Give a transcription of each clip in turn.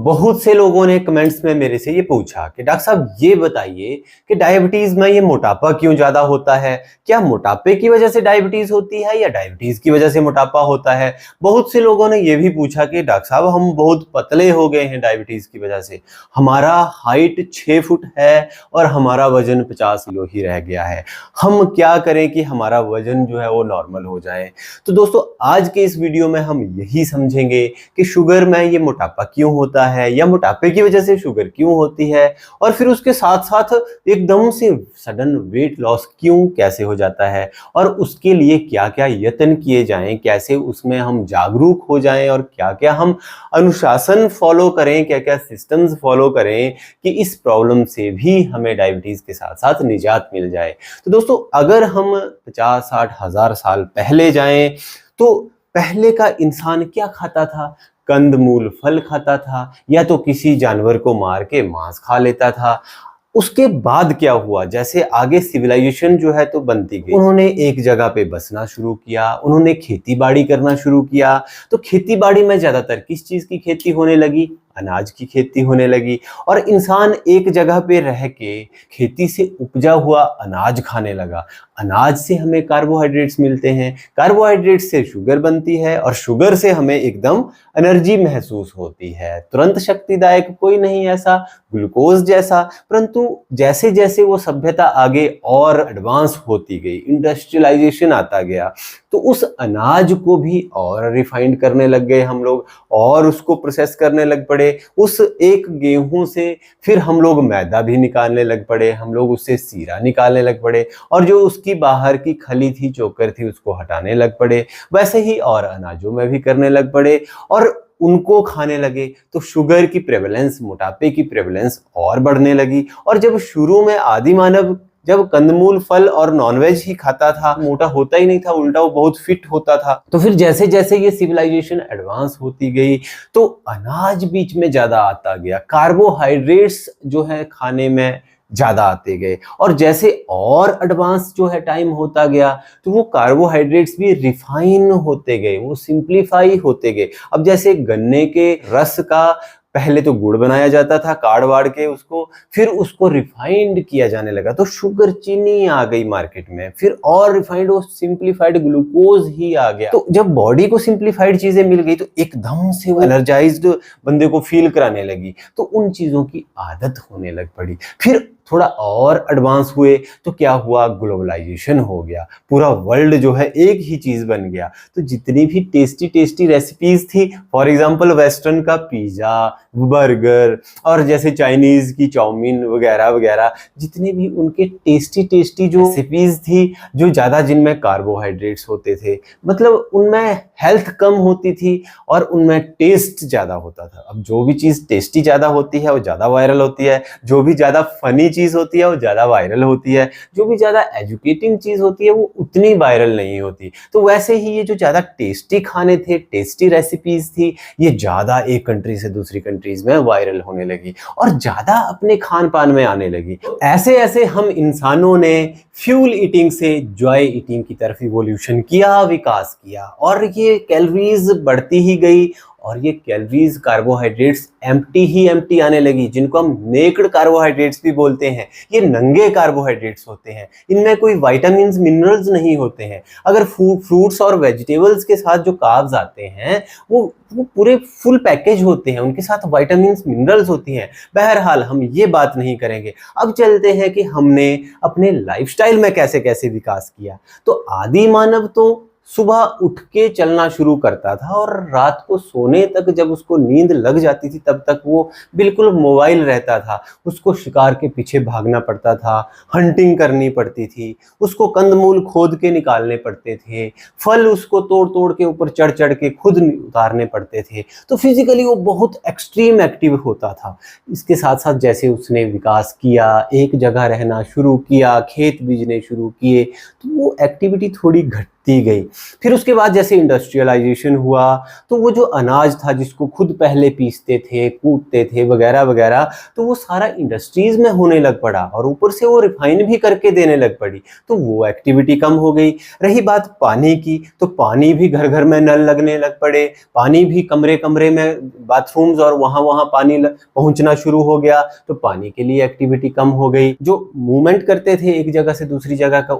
बहुत से लोगों ने कमेंट्स में मेरे से ये पूछा कि डॉक्टर साहब ये बताइए कि डायबिटीज में ये मोटापा क्यों ज्यादा होता है। क्या मोटापे की वजह से डायबिटीज होती है या डायबिटीज की वजह से मोटापा होता है। बहुत से लोगों ने ये भी पूछा कि डॉक्टर साहब हम बहुत पतले हो गए हैं डायबिटीज की वजह से, हमारा हाइट 6 फुट है और हमारा वजन 50 किलो ही रह गया है, हम क्या करें कि हमारा वजन जो है वो नॉर्मल हो जाए। तो दोस्तों आज के इस वीडियो में हम यही समझेंगे कि शुगर में ये मोटापा क्यों होता है या मोटापे की वजह से शुगर क्यों होती है, और फिर उसके साथ साथ एकदम से सडन वेट लॉस क्यों कैसे हो जाता है, और उसके लिए क्या क्या यत्न किए जाएं, कैसे उसमें हम जागरूक हो जाएं और क्या क्या हम अनुशासन फॉलो करें, क्या क्या सिस्टम्स फॉलो करें कि इस प्रॉब्लम से भी हमें डायबिटीज के साथ साथ निजात मिल जाए। तो दोस्तों अगर हम 50-60 हजार साल पहले जाएं तो पहले का इंसान क्या खाता था। कंदमूल फल खाता था या तो किसी जानवर को मार के मांस खा लेता था। उसके बाद क्या हुआ, जैसे आगे सिविलाइजेशन जो है तो बनती गई, उन्होंने एक जगह पे बसना शुरू किया, उन्होंने खेती बाड़ी करना शुरू किया। तो खेती बाड़ी में ज्यादातर किस चीज की खेती होने लगी, अनाज की खेती होने लगी, और इंसान एक जगह पे रह के खेती से उपजा हुआ अनाज खाने लगा। अनाज से हमें कार्बोहाइड्रेट्स मिलते हैं, कार्बोहाइड्रेट से शुगर बनती है और शुगर से हमें एकदम एनर्जी महसूस होती है, तुरंत शक्तिदायक कोई नहीं ऐसा ग्लूकोज जैसा। परंतु जैसे जैसे वो सभ्यता आगे और एडवांस होती गई, इंडस्ट्रियलाइजेशन आता गया, तो उस अनाज को भी और रिफाइंड करने लग गए हम लोग और उसको प्रोसेस करने लग पड़े। उस एक गेहूं से फिर हम लोग मैदा भी निकालने लग पड़े, हम लोग उससे सीरा निकालने लग पड़े, और जो उसकी बाहर की खली थी, चोकर थी, उसको हटाने लग पड़े। वैसे ही और अनाजों में भी करने लग पड़े और उनको खाने लगे। तो शुगर की प्रेवलेंस, मोटापे की प्रेवलेंस और बढ़ने लगी। और जब शुरू में आदि मानव जब कंदमूल फल और नॉनवेज ही खाता था, मोटा होता ही नहीं था, उल्टा वो बहुत फिट होता था। तो फिर जैसे जैसे ये सिविलाइजेशन एडवांस होती गई तो अनाज बीच में ज्यादा आता गया, कार्बोहाइड्रेट्स जो है खाने में ज्यादा आते गए, और जैसे और एडवांस जो है टाइम होता गया तो वो कार्बोहाइड्रेट्स भी रिफाइन होते गए, वो सिंप्लीफाई होते गए। अब जैसे गन्ने के रस का पहले तो गुड़ बनाया जाता था काढ़ वाड़ के उसको, फिर उसको रिफाइंड किया जाने लगा, तो शुगर चीनी आ गई मार्केट में, फिर और रिफाइंड वो सिंप्लीफाइड ग्लूकोज ही आ गया। तो जब बॉडी को सिंप्लीफाइड चीजें मिल गई तो एकदम से वो एनर्जाइज्ड बंदे को फील कराने लगी, तो उन चीजों की आदत होने लग पड़ी। फिर थोड़ा और एडवांस हुए तो क्या हुआ, ग्लोबलाइजेशन हो गया, पूरा वर्ल्ड जो है एक ही चीज बन गया। तो जितनी भी टेस्टी टेस्टी रेसिपीज थी, फॉर एग्जांपल वेस्टर्न का पिज्जा, बर्गर, और जैसे चाइनीज की चाउमीन वगैरह वगैरह, जितने भी उनके टेस्टी टेस्टी जो रेसिपीज थी, जो ज्यादा जिनमें कार्बोहाइड्रेट्स होते थे, मतलब उनमें हेल्थ कम होती थी और उनमें टेस्ट ज्यादा होता था। अब जो भी चीज टेस्टी ज्यादा होती है वो ज्यादा वायरल होती है, जो भी ज्यादा फनी चीज होती है वो ज्यादा वायरल होती है, जो भी ज्यादा एजुकेटिंग चीज होती है वो उतनी वायरल नहीं होती। तो वैसे ही ये जो ज्यादा टेस्टी खाने थे, टेस्टी रेसिपीज थी, ये ज्यादा एक कंट्री से दूसरी कंट्रीज में वायरल होने लगी और ज्यादा अपने खान पान में आने लगी। ऐसे ऐसे हम इंसानों ने फ्यूल ईटिंग से जॉय ईटिंग की तरफ इवोल्यूशन किया, विकास किया, और ये कैलोरीज बढ़ती ही गई, और ये कैलोरीज, कार्बोहाइड्रेट्स एम्प्टी आने लगी, जिनको हम नेक्ड कार्बोहाइड्रेट्स भी बोलते हैं। ये नंगे कार्बोहाइड्रेट्स होते हैं, इनमें कोई विटामिन्स मिनरल्स नहीं होते हैं। अगर फ्रूट्स और वेजिटेबल्स के साथ जो कार्ब्स आते हैं वो पूरे फुल पैकेज होते हैं, उनके साथ विटामिन्स मिनरल्स होती हैं। बहरहाल हम ये बात नहीं करेंगे। अब चलते हैं कि हमने अपने लाइफस्टाइल में कैसे कैसे विकास किया। तो आदि मानव तो सुबह उठ के चलना शुरू करता था और रात को सोने तक जब उसको नींद लग जाती थी तब तक वो बिल्कुल मोबाइल रहता था। उसको शिकार के पीछे भागना पड़ता था, हंटिंग करनी पड़ती थी, उसको कंदमूल खोद के निकालने पड़ते थे, फल उसको तोड़ तोड़ के ऊपर चढ़ चढ़ के खुद उतारने पड़ते थे। तो फिजिकली वो बहुत एक्सट्रीम एक्टिव होता था। इसके साथ साथ जैसे उसने विकास किया, एक जगह रहना शुरू किया, खेत बीजने शुरू किए, तो वो एक्टिविटी थोड़ी घटती घटती गई। फिर उसके बाद जैसे इंडस्ट्रियलाइजेशन हुआ तो वो जो अनाज था जिसको खुद पहले पीसते थे, कूटते थे वगैरह वगैरह, तो वो सारा इंडस्ट्रीज में होने लग पड़ा और ऊपर से वो रिफाइन भी करके देने लग पड़ी, तो वो एक्टिविटी कम हो गई। रही बात पानी की, तो पानी भी घर घर में नल लगने लग पड़े, पानी भी कमरे कमरे में बाथरूम्स और वहां वहां पानी पहुंचना शुरू हो गया, तो पानी के लिए एक्टिविटी कम हो गई। जो मूवमेंट करते थे एक जगह से दूसरी जगह का,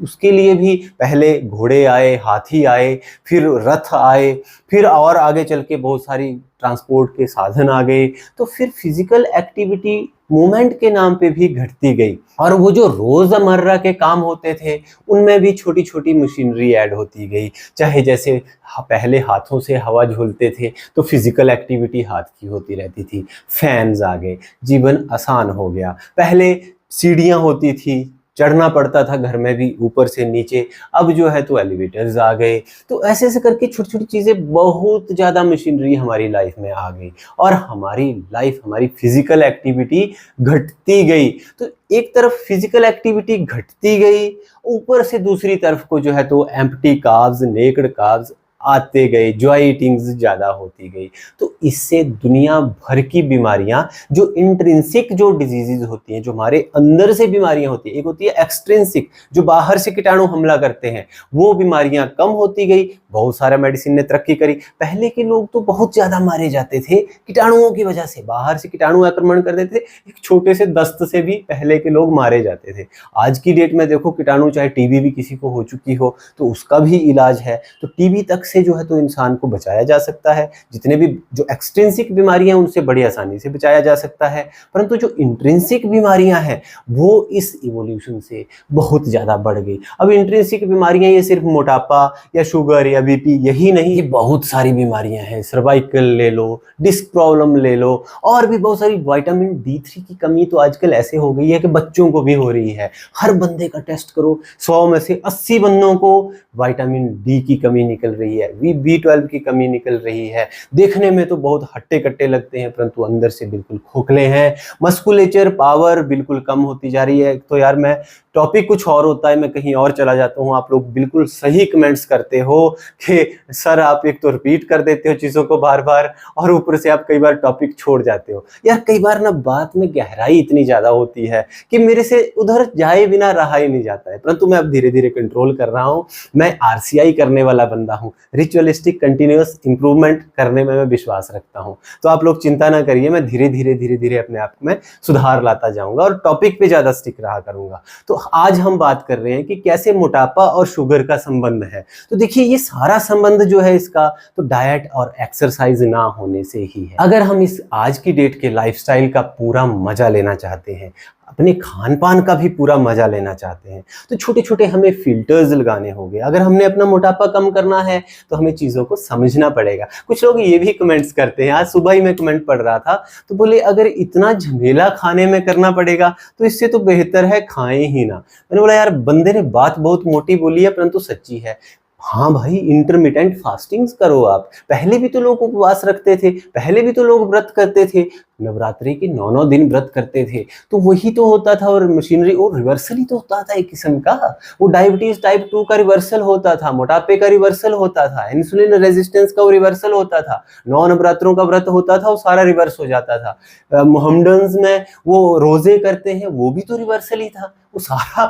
उसके लिए भी पहले घोड़े आए, हाथी आए, फिर रथ आए, फिर और आगे चल के बहुत सारी ट्रांसपोर्ट के साधन आ गए, तो फिर फिजिकल एक्टिविटी मूवमेंट के नाम पे भी घटती गई। और वो जो रोजमर्रा के काम होते थे उनमें भी छोटी छोटी मशीनरी ऐड होती गई, चाहे जैसे पहले हाथों से हवा झोलते थे तो फिजिकल एक्टिविटी हाथ की होती रहती थी, फैन्स आ गए, जीवन आसान हो गया। पहले सीढ़ियां होती थी, चढ़ना पड़ता था घर में भी ऊपर से नीचे, अब जो है तो एलिवेटर्स आ गए। तो ऐसे ऐसे करके छोटी छोटी चीज़ें, बहुत ज़्यादा मशीनरी हमारी लाइफ में आ गई और हमारी लाइफ, हमारी फिजिकल एक्टिविटी घटती गई। तो एक तरफ फिजिकल एक्टिविटी घटती गई, ऊपर से दूसरी तरफ को जो है तो एम्प्टी कार्ब्स, नेक्ड कार्ब्स आते गए, जॉय ईटिंग्स ज़्यादा होती गई। तो इससे दुनिया भर की बीमारियां, जो इंट्रिंसिक जो डिजीजेज होती हैं, जो हमारे अंदर से बीमारियां होती हैं, एक होती है एक्सट्रिंसिक जो बाहर से कीटाणु हमला करते हैं, वो बीमारियां कम होती गई। बहुत सारा मेडिसिन ने तरक्की करी। पहले के लोग तो बहुत ज़्यादा मारे जाते थे कीटाणुओं की वजह से, बाहर से कीटाणु आक्रमण कर देते थे, एक छोटे से दस्त से भी पहले के लोग मारे जाते थे। आज की डेट में देखो कीटाणु, चाहे टीबी भी किसी को हो चुकी हो तो उसका भी इलाज है, तो टीबी तक से जो है तो इंसान को बचाया जा सकता है। जितने भी जो एक्सट्रिंसिक बीमारियां हैं उनसे बड़ी आसानी से बचाया जा सकता है, परंतु जो इंट्रिंसिक बीमारियां हैं वो इस इवोल्यूशन से बहुत ज़्यादा बढ़ गई। अब इंट्रिंसिक बीमारियां ये सिर्फ मोटापा या शुगर या बीपी यही नहीं, ये बहुत सारी बीमारियां हैं। सर्वाइकल ले लो, डिस्क प्रॉब्लम ले लो, और भी बहुत सारी। विटामिन D3 की कमी तो आजकल ऐसे हो गई है कि बच्चों को भी हो रही है। हर बंदे का टेस्ट करो, 100 में से 80 बंदों को विटामिन D की कमी निकल रही है, B12 की कमी निकल रही है। देखने में तो बहुत हट्टे कट्टे लगते हैं परंतु अंदर से बिल्कुल खोखले हैं। मस्कुलेचर पावर बिल्कुल कम होती जा रही है। तो यार, मैं टॉपिक कुछ और होता है, मैं कहीं और चला जाता हूँ। आप लोग बिल्कुल सही कमेंट्स करते हो कि सर आप एक तो रिपीट कर देते हो चीज़ों को बार बार, और ऊपर से आप कई बार टॉपिक छोड़ जाते हो। यार कई बार ना बात में गहराई इतनी ज़्यादा होती है कि मेरे से उधर जाए बिना रहा ही नहीं जाता है, परंतु मैं अब धीरे धीरे कंट्रोल कर रहा हूँ। मैं RCI करने वाला बंदा हूँ, रिचुअलिस्टिक कंटिन्यूअस इंप्रूवमेंट करने में मैं विश्वास रखता हूँ। तो आप लोग चिंता ना करिए, मैं धीरे धीरे अपने आप में सुधार लाता जाऊँगा और टॉपिक पे ज़्यादा स्टिक रहा करूँगा। तो आज हम बात कर रहे हैं कि कैसे मोटापा और शुगर का संबंध है। तो देखिए, ये सारा संबंध जो है इसका, तो डाइट और एक्सरसाइज ना होने से ही है। अगर हम इस आज की डेट के लाइफस्टाइल का पूरा मजा लेना चाहते हैं, अपने खान पान का भी पूरा मजा लेना चाहते हैं, तो छोटे छोटे हमें फिल्टर्स लगाने होंगे। अगर हमने अपना मोटापा कम करना है तो हमें चीज़ों को समझना पड़ेगा। कुछ लोग ये भी कमेंट्स करते हैं, आज सुबह ही मैं कमेंट पढ़ रहा था तो बोले अगर इतना झमेला खाने में करना पड़ेगा तो इससे तो बेहतर है खाएं ही ना। मैंने बोला यार, बंदे ने बात बहुत मोटी बोली है परंतु सच्ची है। हाँ भाई, इंटरमिटेंट फास्टिंग्स करो आप। पहले भी तो लोग उपवास रखते थे, पहले भी तो लोग व्रत करते थे, नवरात्रि के 9 दिन व्रत करते थे, तो वही तो होता था। और मशीनरी और रिवर्सल ही तो होता था एक किस्म का। वो डायबिटीज टाइप 2 का रिवर्सल होता था, मोटापे का रिवर्सल होता था, इंसुलिन रेजिस्टेंस का वो रिवर्सल होता था, 9 नवरात्रों का व्रत होता था, वो सारा रिवर्स हो जाता था। मोहम्मडन्स में वो रोजे करते हैं, वो भी तो रिवर्सल ही था। वो सारा,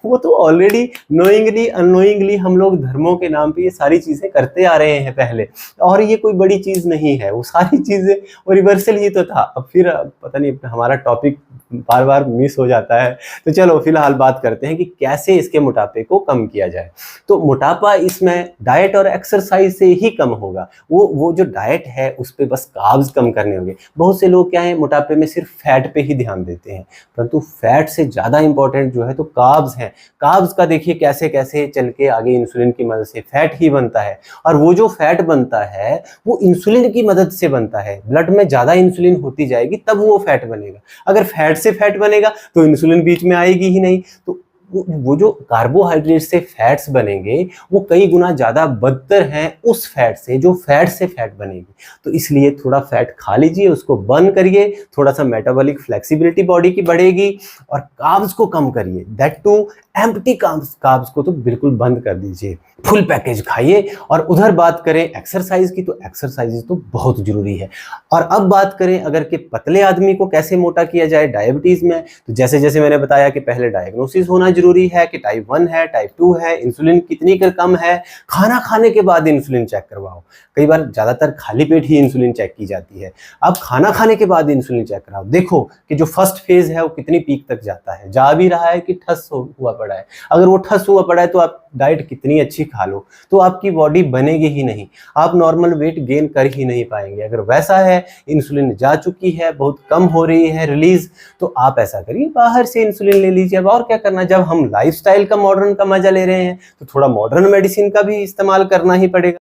वो तो ऑलरेडी नोइंगली अननोइंगली हम लोग धर्मों के नाम पे ये सारी चीजें करते आ रहे हैं पहले, और ये कोई बड़ी चीज नहीं है। वो सारी चीजें वो रिवर्सल ही तो था। अब फिर पता नहीं, हमारा टॉपिक बार बार मिस हो जाता है। तो चलो फिलहाल बात करते हैं कि कैसे इसके मोटापे को कम किया जाए। तो मोटापा इसमें डाइट और एक्सरसाइज से ही कम होगा। वो जो डाइट है उस पर बस कार्ब्स कम करने होंगे। बहुत से लोग क्या है, मोटापे में सिर्फ फैट पे ही ध्यान देते हैं, परंतु फैट से ज़्यादा इंपॉर्टेंट जो है तो कार्ब्स है। कार्ब्स का देखिए कैसे कैसे चल के आगे इंसुलिन की मदद से फैट ही बनता है, और वो जो फैट बनता है वो इंसुलिन की मदद से बनता है। ब्लड में ज़्यादा इंसुलिन होती जाएगी तब वो फैट बनेगा। अगर फैट से फैट बनेगा तो इंसुलिन बीच में आएगी ही नहीं। तो वो जो कार्बोहाइड्रेट से फैट्स बनेंगे वो कई गुना ज़्यादा बदतर हैं उस फैट से जो फैट से फैट बनेगी। तो इसलिए थोड़ा फैट खा लीजिए, उसको बर्न करिए, थोड़ा सा मेटाबॉलिक फ्लेक्सिबिलिटी बॉडी की बढ़ेगी, और कार्ब्स को कम करिए, दैट टू एम्प्टी कार्ब्स को तो बिल्कुल बंद कर दीजिए, फुल पैकेज खाइए। और उधर बात करें एक्सरसाइज की, तो एक्सरसाइज तो बहुत जरूरी है। और अब बात करें अगर कि पतले आदमी को कैसे मोटा किया जाए डायबिटीज में, तो जैसे जैसे मैंने बताया कि पहले डायग्नोसिस होना जरूरी है कि टाइप 1 है, टाइप 2 है, इंसुलिन कितनी कर कम है, खाना खाने के बाद इंसुलिन चेक करवाओ। कई बार ज्यादातर खाली पेट ही इंसुलिन चेक की जाती है, अब खाना खाने के बाद इंसुलिन चेक कराओ, देखो कि जो फर्स्ट फेज है वो कितनी पीक तक जाता है, जा भी रहा है कि ठस हुआ पड़ा है। अगर वो ठस हुआ पड़ा है तो आप डाइट कितनी अच्छी खा लो तो आपकी बॉडी बनेगी ही नहीं, आप नॉर्मल वेट गेन कर ही नहीं पाएंगे। अगर वैसा है, इंसुलिन जा चुकी है, बहुत कम हो रही है रिलीज, तो आप ऐसा करिए बाहर से इंसुलिन ले लीजिए। अब और क्या करना, जब हम लाइफस्टाइल का मॉडर्न का मजा ले रहे हैं तो थोड़ा मॉडर्न मेडिसिन का भी इस्तेमाल करना ही पड़ेगा।